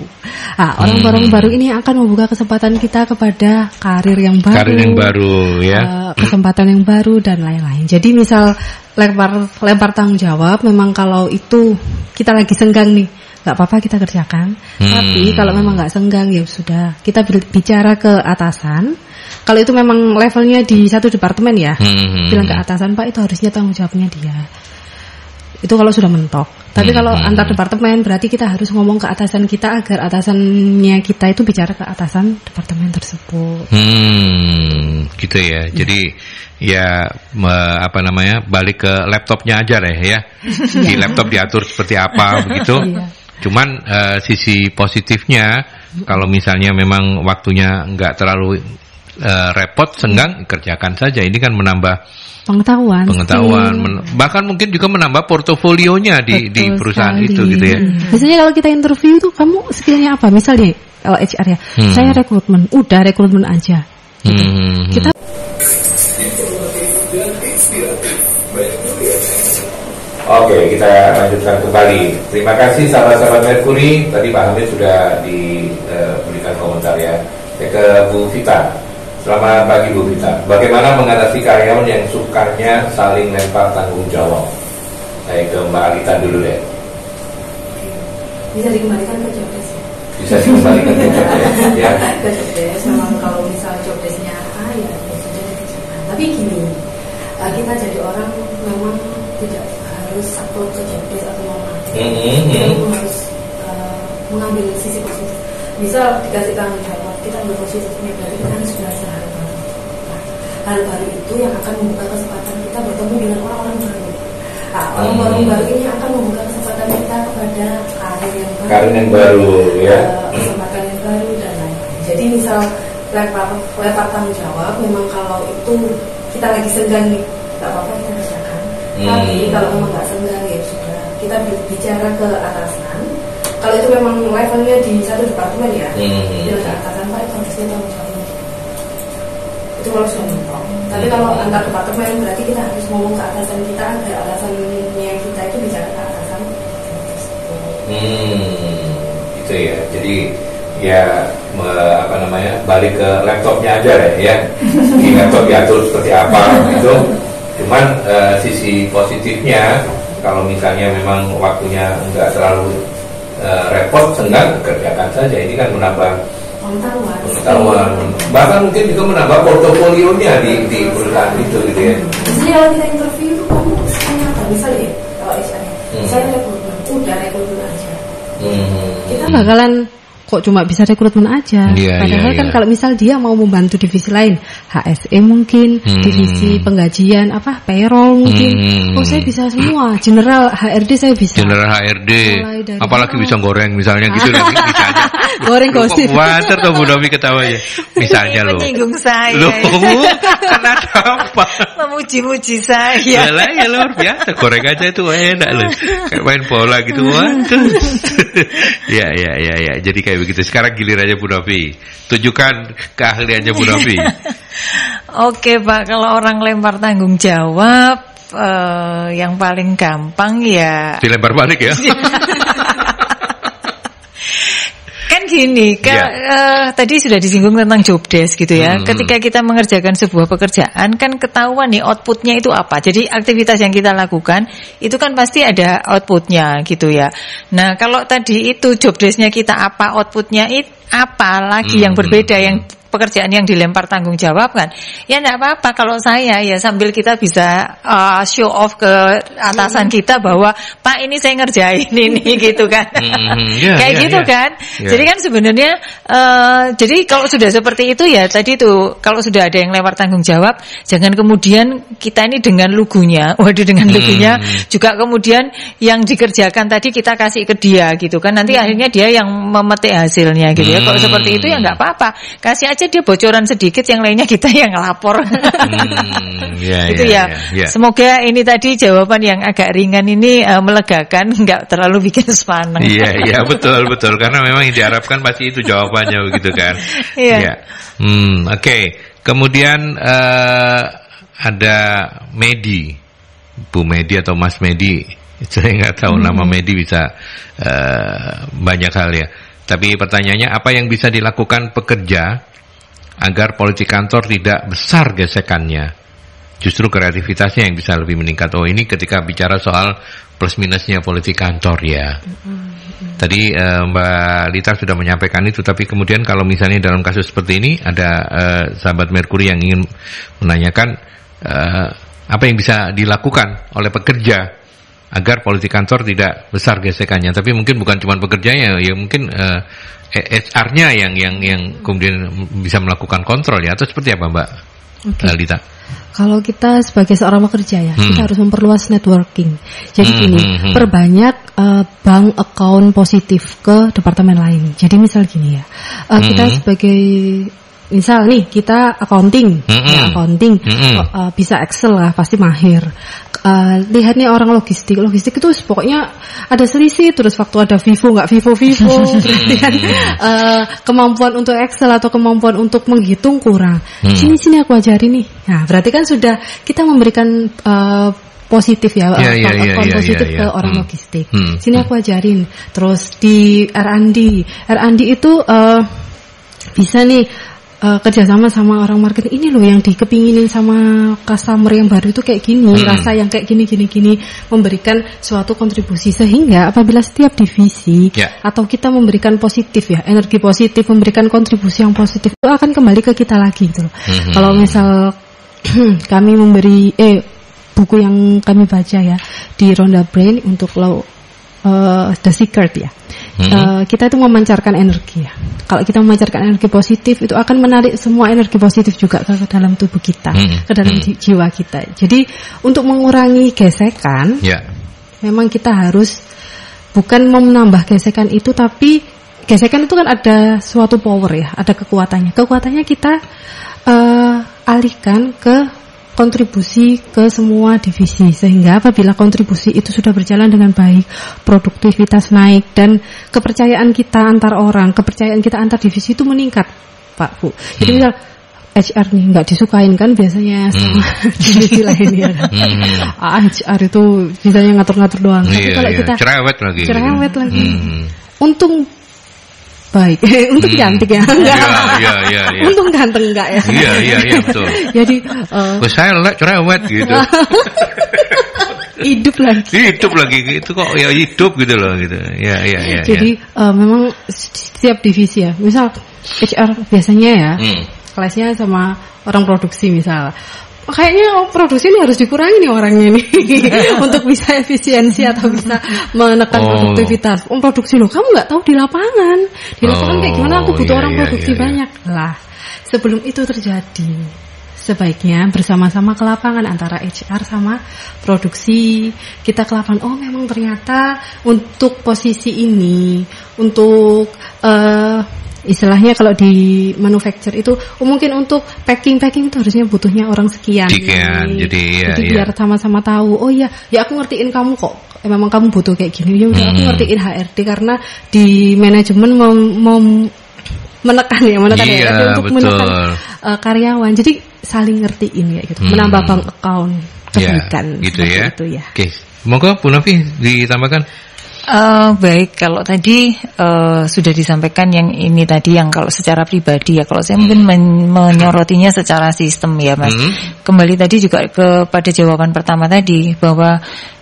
Nah, orang-orang baru ini akan membuka kesempatan kita kepada karir yang baru, ya, kesempatan yang baru dan lain-lain. Jadi misal lempar tanggung jawab, memang kalau itu kita lagi senggang nih, nggak apa-apa kita kerjakan. Tapi kalau memang nggak senggang ya sudah, kita bicara ke atasan. Kalau itu memang levelnya di satu departemen ya, bilang ke atasan, Pak itu harusnya tanggung jawabnya dia. Itu kalau sudah mentok. Tapi kalau antar departemen berarti kita harus ngomong ke atasan kita agar atasannya kita itu bicara ke atasan departemen tersebut. Gitu ya. Jadi balik ke laptopnya aja deh ya. Di laptop diatur seperti apa begitu. Cuman sisi positifnya kalau misalnya memang waktunya nggak terlalu repot, senggang, kerjakan saja. Ini kan menambah pengetahuan, bahkan mungkin juga menambah portofolionya di perusahaan sekali. Itu gitu ya. Biasanya kalau kita interview itu kamu skillnya apa? Misalnya kalau HR ya, saya rekrutmen, udah rekrutmen aja. Gitu. Kita Oke, kita lanjutkan kembali. Terima kasih sahabat-sahabat Merkuri. Tadi Pak Hamid sudah diberikan komentar ya. Saya ke Bu Vita. Selamat pagi Bu Vita. Bagaimana mengatasi karyawan yang sukanya saling lempar tanggung jawab? Saya ke Mbak Alita dulu deh. Bisa dikembalikan ke job desk ya? Bisa dikembalikan ke job desk ya. Ke job desk, memang kalau misal job desknya A ya sudah dikerjakan. Tapi gini, kita jadi orang memang tidak harus saklek ke job desk atau normatif. Kita harus mengambil sisi positif. Misal dikasih tanggung jawab, kita ambil positifnya, berarti kita harus belajar hal baru. Nah, hal baru itu yang akan membuka kesempatan kita bertemu dengan orang-orang baru. Nah, orang-orang baru ini akan membuka kesempatan kita kepada karir yang baru, ya. Kesempatan yang baru dan lain-lain. Jadi misal lempar tanggung jawab, memang kalau itu kita lagi senggang nih, nggak apa-apa kita kerjakan. Tapi kalau memang nggak senggang ya sudah, kita bicara ke atasan. Kalau itu memang levelnya di satu departemen ya, dia ada atasan Pak itu harusnya tanggung jawab. Itu kalau sudah mentok. Tapi kalau antar departemen berarti kita harus ngomong ke atasan kita agar atasannya kita itu bicara ke atasan. Itu ya. Jadi ya balik ke laptopnya aja ya. Di laptop diatur seperti apa gitu. Cuman sisi positifnya kalau misalnya memang waktunya enggak terlalu repot, senggang, kerjakan saja. Ini kan menambah pengetahuan, bahkan mungkin juga menambah portofolionya di perusahaan itu gitu ya. Jadi kalau kita interview itu kamu apa? Misalnya kalau HR saya rekrutmen, udah rekrutmen aja. Kita bakalan kok cuma bisa rekrutmen aja. Padahal kan kalau misal dia mau membantu divisi lain, HSE mungkin, divisi penggajian, payroll mungkin. Oh saya bisa semua, general HRD saya bisa. General HRD, apalagi bisa goreng misalnya gitu bisa aja. Goreng gosip. Wajar tuh Bu Novi ketawanya. Misalnya loh. Menyinggung saya. Loh, karena apa? Memuji-muji saya. Ya luar biasa, goreng aja itu enak loh. Kayak main bola gitu. Waduh. Ya. Jadi kayak begitu. Sekarang gilirannya Bu Novi. Tunjukkan keahliannya Bu Novi. Oke Pak, kalau orang lempar tanggung jawab, yang paling gampang ya dilempar balik ya. Kan gini, tadi sudah disinggung tentang job desk gitu ya. Ketika kita mengerjakan sebuah pekerjaan kan ketahuan nih outputnya itu apa. Jadi aktivitas yang kita lakukan itu kan pasti ada outputnya gitu ya. Nah kalau tadi itu job desknya kita apa, outputnya itu apa lagi yang berbeda, yang pekerjaan yang dilempar tanggung jawab kan, ya enggak apa-apa kalau saya ya sambil kita bisa show off ke atasan kita bahwa Pak ini saya ngerjain ini gitu kan, kayak gitu kan. Jadi kan sebenarnya jadi kalau sudah seperti itu ya tadi tuh kalau sudah ada yang lempar tanggung jawab, jangan kemudian kita ini dengan lugunya, dengan lugunya juga kemudian yang dikerjakan tadi kita kasih ke dia gitu kan, nanti akhirnya dia yang memetik hasilnya gitu ya. Kalau seperti itu ya enggak apa-apa, kasih aja dia bocoran sedikit, yang lainnya kita yang lapor. Semoga ini tadi jawaban yang agak ringan ini melegakan, nggak terlalu bikin sepaneng. Iya betul karena memang yang diharapkan pasti itu jawabannya begitu kan. Oke. Kemudian ada Medi, Bu Medi atau Mas Medi, saya nggak tahu nama Medi bisa banyak hal ya. Tapi pertanyaannya apa yang bisa dilakukan pekerja agar politik kantor tidak besar gesekannya, justru kreativitasnya yang bisa lebih meningkat. Oh ini ketika bicara soal plus minusnya politik kantor ya. Tadi Mbak Lita sudah menyampaikan itu, tapi kemudian kalau misalnya dalam kasus seperti ini ada sahabat Merkuri yang ingin menanyakan apa yang bisa dilakukan oleh pekerja agar politik kantor tidak besar gesekannya. Tapi mungkin bukan cuma pekerjanya, ya mungkin HR-nya yang kemudian bisa melakukan kontrol ya, atau seperti apa Mbak Lita? Kalau kita sebagai seorang pekerja ya, kita harus memperluas networking. Jadi gini, perbanyak bank account positif ke departemen lain. Jadi misal gini ya, kita sebagai misal nih kita accounting, bisa Excel lah, pasti mahir. Lihat nih orang logistik itu pokoknya ada selisih terus waktu ada Vivo nggak Vivo berarti kan kemampuan untuk Excel atau kemampuan untuk menghitung kurang. Sini aku ajarin nih. Nah berarti kan sudah kita memberikan positif ya, positif ke orang logistik. Sini aku ajarin. Terus di R&D itu bisa nih kerjasama sama orang marketing, ini loh yang dikepinginin sama customer yang baru itu kayak gini, rasa yang kayak gini, memberikan suatu kontribusi sehingga apabila setiap divisi atau kita memberikan positif ya, energi positif, memberikan kontribusi yang positif itu akan kembali ke kita lagi gitu. Kalau misal kami memberi buku yang kami baca ya di Rhonda Brain untuk The Secret ya. Kita itu memancarkan energi ya. Kalau kita memancarkan energi positif itu akan menarik semua energi positif juga ke dalam tubuh kita, ke dalam jiwa kita. Jadi untuk mengurangi gesekan, memang kita harus bukan menambah gesekan itu, tapi gesekan itu kan ada suatu power ya, ada kekuatannya. Kekuatannya kita alihkan ke kontribusi ke semua divisi, sehingga apabila kontribusi itu sudah berjalan dengan baik, produktivitas naik, dan kepercayaan kita antar orang, kepercayaan kita antar divisi itu meningkat, Pak Bu. Jadi misal HR nih nggak disukain kan biasanya sama divisi lain ya kan. HR itu bisanya ngatur-ngatur doang. Tapi kalau kita cerewet lagi. Untung baik, untung cantik ya. Iya. Untung ganteng enggak ya? Iya betul. Jadi saya cerewet gitu. Hidup lagi gitu kok ya, hidup gitu loh gitu. Iya. Jadi memang setiap divisi ya. Misal HR biasanya ya. Kelasnya sama orang produksi misal. Kayaknya produksi ini harus dikurangi nih orangnya nih untuk bisa efisiensi atau bisa menekan produktivitas. Produksi loh, kamu nggak tahu di lapangan kayak gimana, aku butuh orang produksi banyak lah. Sebelum itu terjadi, sebaiknya bersama-sama ke lapangan antara HR sama produksi. Kita ke lapangan, oh memang ternyata untuk posisi ini, untuk istilahnya kalau di manufacture itu mungkin untuk packing itu harusnya butuhnya orang sekian. Jadi biar sama-sama tahu. Oh iya, ya aku ngertiin kamu kok. Memang kamu butuh kayak gini. Ya udah aku ngertiin HRD karena di manajemen mau menekan ya untuk menekan karyawan. Jadi saling ngertiin ya gitu. Menambah bank account kebaikan gitu ya. Itu ya. Oke. Monggo Bu Novi ditambahkan. Baik, kalau tadi sudah disampaikan yang ini tadi yang kalau secara pribadi ya, kalau saya mungkin menyorotinya secara sistem ya Mas. Kembali tadi juga kepada jawaban pertama tadi bahwa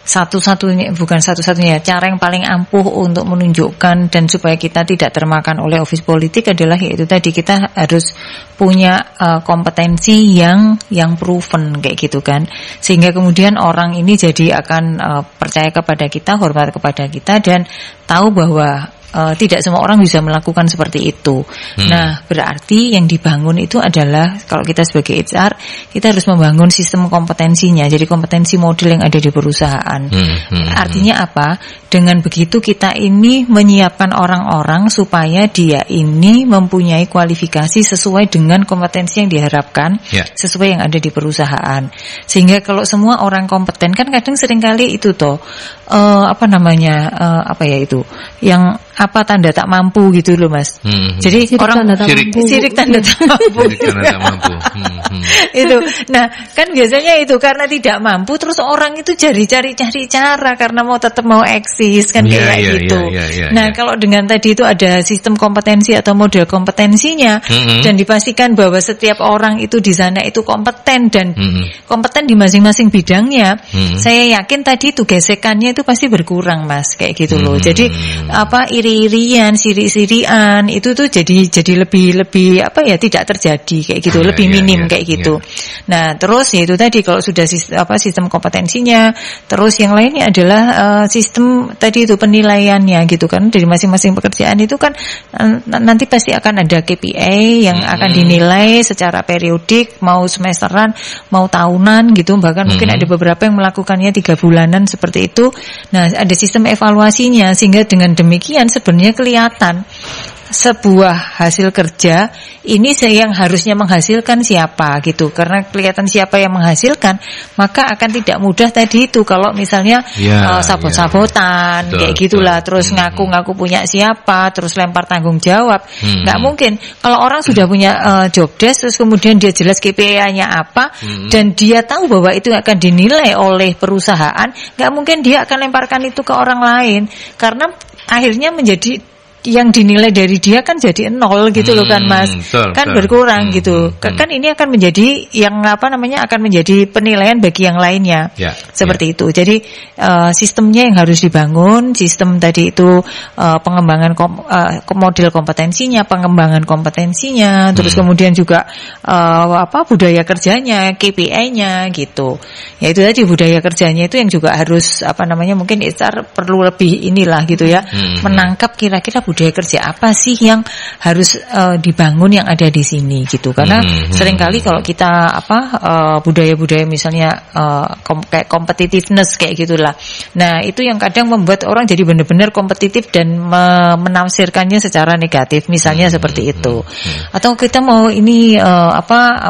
bukan satu-satunya cara yang paling ampuh untuk menunjukkan dan supaya kita tidak termakan oleh office politik adalah yaitu tadi kita harus punya kompetensi yang proven kayak gitu kan, sehingga kemudian orang ini jadi akan percaya kepada kita, hormat kepada kita, dan tahu bahwa tidak semua orang bisa melakukan seperti itu. Nah, berarti yang dibangun itu adalah kalau kita sebagai HR, kita harus membangun sistem kompetensinya. Jadi kompetensi model yang ada di perusahaan. Artinya apa? Dengan begitu kita ini menyiapkan orang-orang supaya dia ini mempunyai kualifikasi sesuai dengan kompetensi yang diharapkan, sesuai yang ada di perusahaan. Sehingga kalau semua orang kompeten, kan kadang seringkali itu toh yang tanda tak mampu gitu loh Mas. Jadi sirik orang sirik tanda tak mampu. Itu. Nah, kan biasanya itu karena tidak mampu terus orang itu cari cara karena tetap mau eksis kan kayak gitu. Nah, kalau dengan tadi itu ada sistem kompetensi atau model kompetensinya dan dipastikan bahwa setiap orang itu di sana itu kompeten dan kompeten di masing-masing bidangnya, saya yakin tadi itu gesekannya itu pasti berkurang Mas, kayak gitu loh. Jadi iri-irian, siri-sirian itu tuh jadi lebih tidak terjadi kayak gitu, lebih minim kayak gitu. Nah, terus ya itu tadi kalau sudah sistem kompetensinya, terus yang lainnya adalah sistem tadi itu penilaiannya gitu kan, dari masing-masing pekerjaan itu kan nanti pasti akan ada KPI yang akan dinilai secara periodik, mau semesteran, mau tahunan gitu, bahkan mungkin ada beberapa yang melakukannya 3 bulanan seperti itu. Nah, ada sistem evaluasinya sehingga dengan demikian sebenarnya kelihatan sebuah hasil kerja ini yang harusnya menghasilkan siapa gitu. Karena kelihatan siapa yang menghasilkan, maka akan tidak mudah tadi itu kalau misalnya sabot-sabotan kayak gitulah, terus ngaku-ngaku punya siapa, terus lempar tanggung jawab. Nggak mungkin. Kalau orang sudah punya job desk, terus kemudian dia jelas KPI-nya apa, dan dia tahu bahwa itu akan dinilai oleh perusahaan, nggak mungkin dia akan lemparkan itu ke orang lain, karena akhirnya menjadi yang dinilai dari dia kan jadi 0 gitu loh kan Mas, kan berkurang gitu. Kan ini akan menjadi yang akan menjadi penilaian bagi yang lainnya, seperti itu. Jadi sistemnya yang harus dibangun, sistem tadi itu pengembangan model kompetensinya, pengembangan kompetensinya, terus kemudian juga budaya kerjanya, KPI-nya gitu. Ya itu tadi budaya kerjanya itu yang juga harus mungkin HR perlu lebih inilah gitu ya, menangkap kira-kira budaya budaya kerja apa sih yang harus dibangun yang ada di sini gitu. Karena seringkali kalau kita budaya-budaya misalnya kayak competitiveness kayak gitulah. Nah, itu yang kadang membuat orang jadi benar-benar kompetitif dan menafsirkannya secara negatif misalnya seperti itu. Atau kita mau ini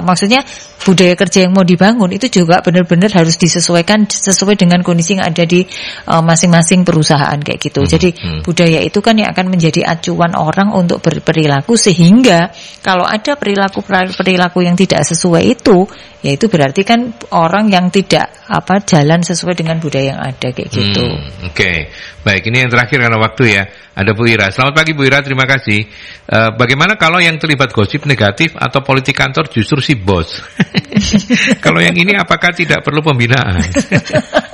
maksudnya budaya kerja yang mau dibangun itu juga benar-benar harus disesuaikan sesuai dengan kondisi yang ada di masing-masing perusahaan kayak gitu. Jadi budaya itu kan yang akan menjadi acuan orang untuk berperilaku, sehingga kalau ada perilaku yang tidak sesuai itu, ya itu berarti kan orang yang tidak jalan sesuai dengan budaya yang ada kayak gitu. Oke. Baik, ini yang terakhir karena waktu ya. Ada Bu Ira. Selamat pagi Bu Ira, terima kasih. Bagaimana kalau yang terlibat gosip negatif atau politik kantor justru si bos? Kalau yang ini apakah tidak perlu pembinaan?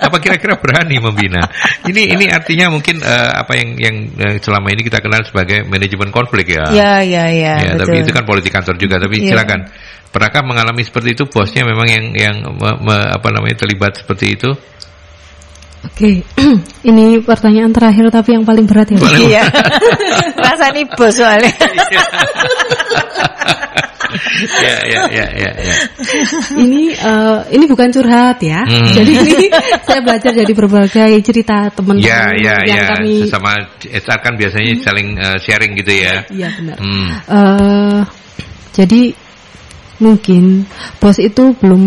Apa kira-kira berani membina? Ini artinya mungkin apa yang selama ini kita kenal sebagai manajemen konflik ya. Ya, tapi itu kan politik kantor juga. Tapi silakan. Pernahkah mengalami seperti itu, bosnya memang yang terlibat seperti itu? Oke, ini pertanyaan terakhir tapi yang paling berat ya. Iya. Rasanya bos soalnya. Ya. Ini bukan curhat ya. Jadi ini saya belajar dari berbagai cerita teman-teman yang kami sesama HR kan biasanya saling sharing gitu ya. Iya benar. Jadi mungkin bos itu belum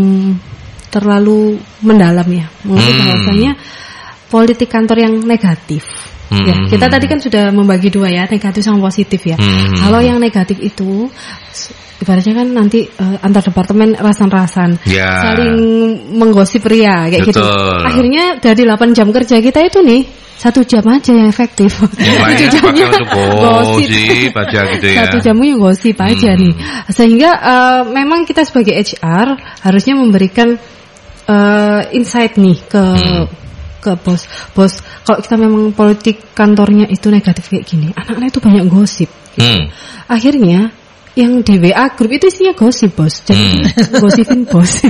terlalu mendalam ya. Mungkin bahwasanya politik kantor yang negatif. Ya, kita tadi kan sudah membagi dua ya, negatif sama positif ya. Kalau yang negatif itu ibaratnya kan nanti antar departemen rasan-rasan, saling menggosip ria kayak gitu. Akhirnya dari 8 jam kerja kita itu nih 1 jam aja yang efektif. 7 jamnya gosip aja gitu ya. 1 jamnya gosip aja nih. Sehingga memang kita sebagai HR harusnya memberikan insight nih ke bos, kalau kita memang politik kantornya itu negatif kayak gini, anak-anak itu banyak gosip gitu. Akhirnya yang di WA grup itu isinya gosip bos, jadi gosipin bos.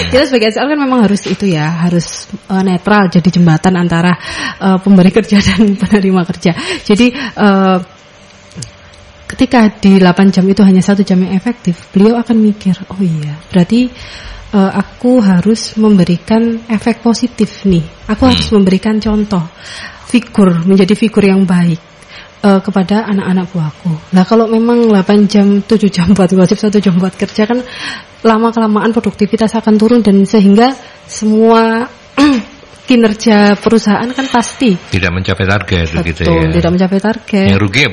Kita sebagai HR kan memang harus itu ya, harus netral, jadi jembatan antara pemberi kerja dan penerima kerja. Jadi ketika di 8 jam itu hanya 1 jam yang efektif, beliau akan mikir, oh iya berarti aku harus memberikan efek positif nih. Aku harus memberikan contoh, menjadi figur yang baik kepada anak-anak buahku. Nah kalau memang 8 jam, 7 jam buat gosip, 1 jam buat kerja, kan lama-kelamaan produktivitas akan turun, dan sehingga semua kinerja perusahaan kan pasti tidak mencapai target. Betul, gitu ya. Tidak mencapai target. Yang rugi ya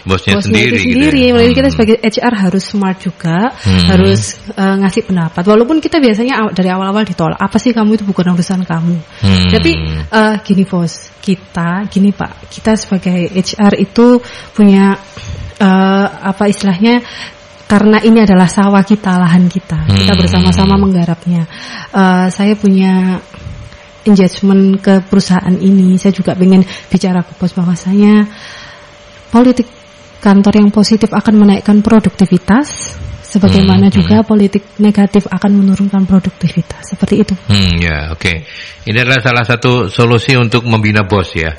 bosnya sendiri. Gitu ya. Jadi kita sebagai HR harus smart juga, harus ngasih pendapat. Walaupun kita biasanya dari awal-awal ditolak, apa sih kamu itu bukan urusan kamu. Tapi gini bos, gini Pak, kita sebagai HR itu punya istilahnya, karena ini adalah sawah kita, lahan kita bersama-sama menggarapnya. Saya punya engagement ke perusahaan ini, saya juga ingin bicara ke bos bahwasanya politik kantor yang positif akan menaikkan produktivitas, sebagaimana juga politik negatif akan menurunkan produktivitas, seperti itu. Oke. Ini adalah salah satu solusi untuk membina bos ya.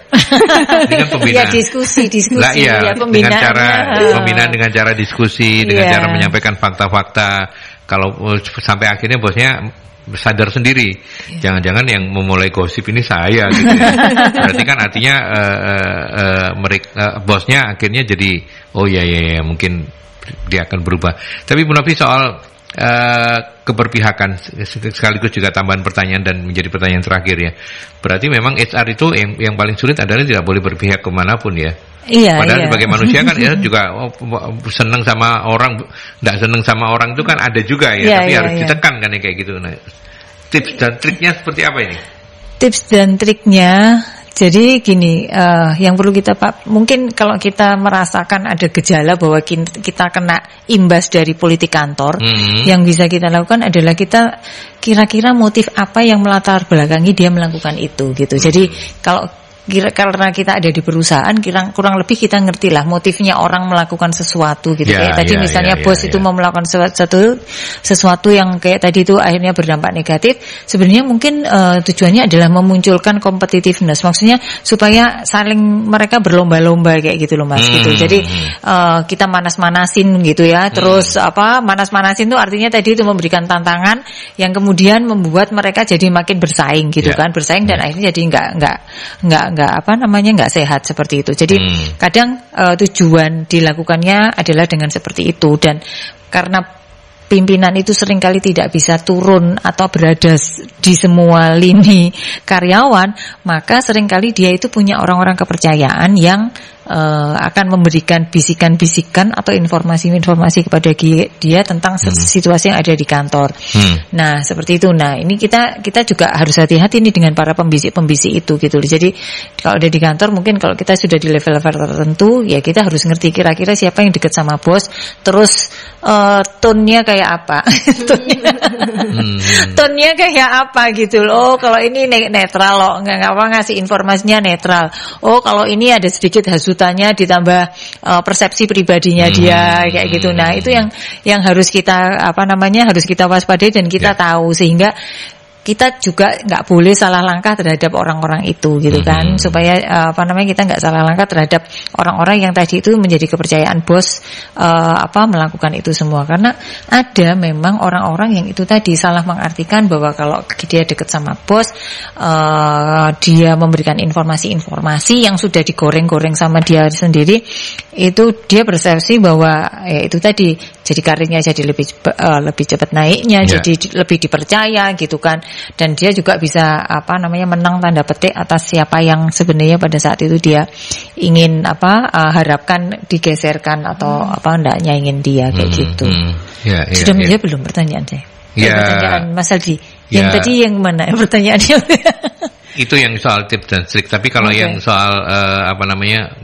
Dengan pembinaan. Ya diskusi. Lah iya, pembinaan dengan cara diskusi, dengan cara menyampaikan fakta-fakta. Kalau sampai akhirnya bosnya sadar sendiri, jangan-jangan yang memulai gosip ini saya gitu ya. Berarti kan artinya bosnya akhirnya jadi ya mungkin dia akan berubah. Tapi Bu Novi, soal keberpihakan sekaligus juga tambahan pertanyaan dan menjadi pertanyaan terakhir ya. Berarti memang HR itu yang paling sulit adalah tidak boleh berpihak kemanapun ya. Padahal sebagai manusia kan ya juga seneng sama orang, tidak seneng sama orang itu kan ada juga ya, tapi harus ditekan kan ya kayak gitu. Nah, tips dan triknya seperti apa ini? Tips dan triknya, jadi gini, yang perlu kita mungkin kalau kita merasakan ada gejala bahwa kita kena imbas dari politik kantor, yang bisa kita lakukan adalah kita kira-kira motif apa yang melatar belakangi dia melakukan itu gitu. Jadi kalau karena kita ada di perusahaan, kurang lebih kita ngerti lah motifnya orang melakukan sesuatu gitu. Kayak tadi misalnya bos itu mau melakukan sesuatu yang kayak tadi itu akhirnya berdampak negatif. Sebenarnya mungkin tujuannya adalah memunculkan competitiveness, maksudnya supaya saling mereka berlomba-lomba kayak gitu loh Mas gitu. Jadi kita manas-manasin gitu ya. Terus manas-manasin itu artinya tadi itu memberikan tantangan yang kemudian membuat mereka jadi makin bersaing gitu kan, bersaing dan akhirnya jadi nggak sehat seperti itu. Jadi kadang tujuan dilakukannya adalah dengan seperti itu, dan karena pimpinan itu seringkali tidak bisa turun atau berada di semua lini karyawan, maka seringkali dia itu punya orang-orang kepercayaan yang akan memberikan bisikan-bisikan atau informasi-informasi kepada dia tentang situasi yang ada di kantor. Nah, seperti itu. Nah, ini kita juga harus hati-hati nih dengan para pembisik-pembisik itu gitu. Jadi kalau ada di kantor, mungkin kalau kita sudah di level-level tertentu, ya kita harus ngerti kira-kira siapa yang dekat sama bos, terus tone-nya kayak apa. Tone-nya kayak apa gitu loh. Kalau ini netral loh, nggak apa ngasih informasinya netral. Oh, kalau ini ada sedikit hasutannya ditambah persepsi pribadinya dia kayak gitu. Nah, itu yang harus kita harus kita waspadai dan kita tahu, sehingga kita juga nggak boleh salah langkah terhadap orang-orang itu gitu kan, supaya kita nggak salah langkah terhadap orang-orang yang tadi itu menjadi kepercayaan bos melakukan itu semua. Karena ada memang orang-orang yang itu tadi salah mengartikan bahwa kalau dia dekat sama bos, dia memberikan informasi-informasi yang sudah digoreng-goreng sama dia sendiri, itu dia persepsi bahwa ya itu tadi jadi karirnya jadi lebih cepat naiknya, jadi lebih dipercaya gitu kan. Dan dia juga bisa menang tanda petik atas siapa yang sebenarnya pada saat itu dia ingin harapkan digeserkan atau hendaknya ingin dia kayak gitu. Sudah menjawab belum pertanyaan saya? Pertanyaan Mas Aldi. Yang tadi yang mana pertanyaannya? Itu yang soal tips dan trik. Tapi kalau yang soal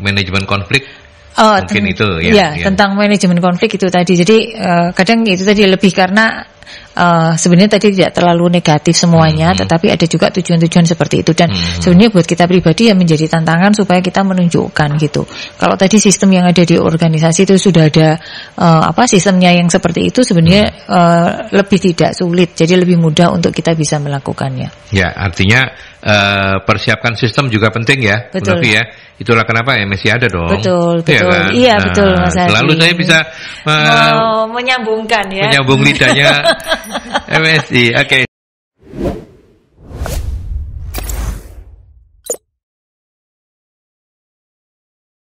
manajemen konflik, mungkin itu tentang manajemen konflik itu tadi. Jadi kadang itu tadi lebih karena sebenarnya tadi tidak terlalu negatif semuanya, tetapi ada juga tujuan-tujuan seperti itu. Dan sebenarnya buat kita pribadi yang menjadi tantangan supaya kita menunjukkan gitu. Kalau tadi sistem yang ada di organisasi itu sudah ada sistemnya yang seperti itu, sebenarnya lebih tidak sulit, jadi lebih mudah untuk kita bisa melakukannya. Ya, artinya persiapkan sistem juga penting ya, betul. Ya. Itulah kenapa MSI ada dong. Betul. Ya kan? Iya, betul Mas Adi. Selalu saya bisa menyambungkan ya. Menyambung lidahnya MSI. Oke.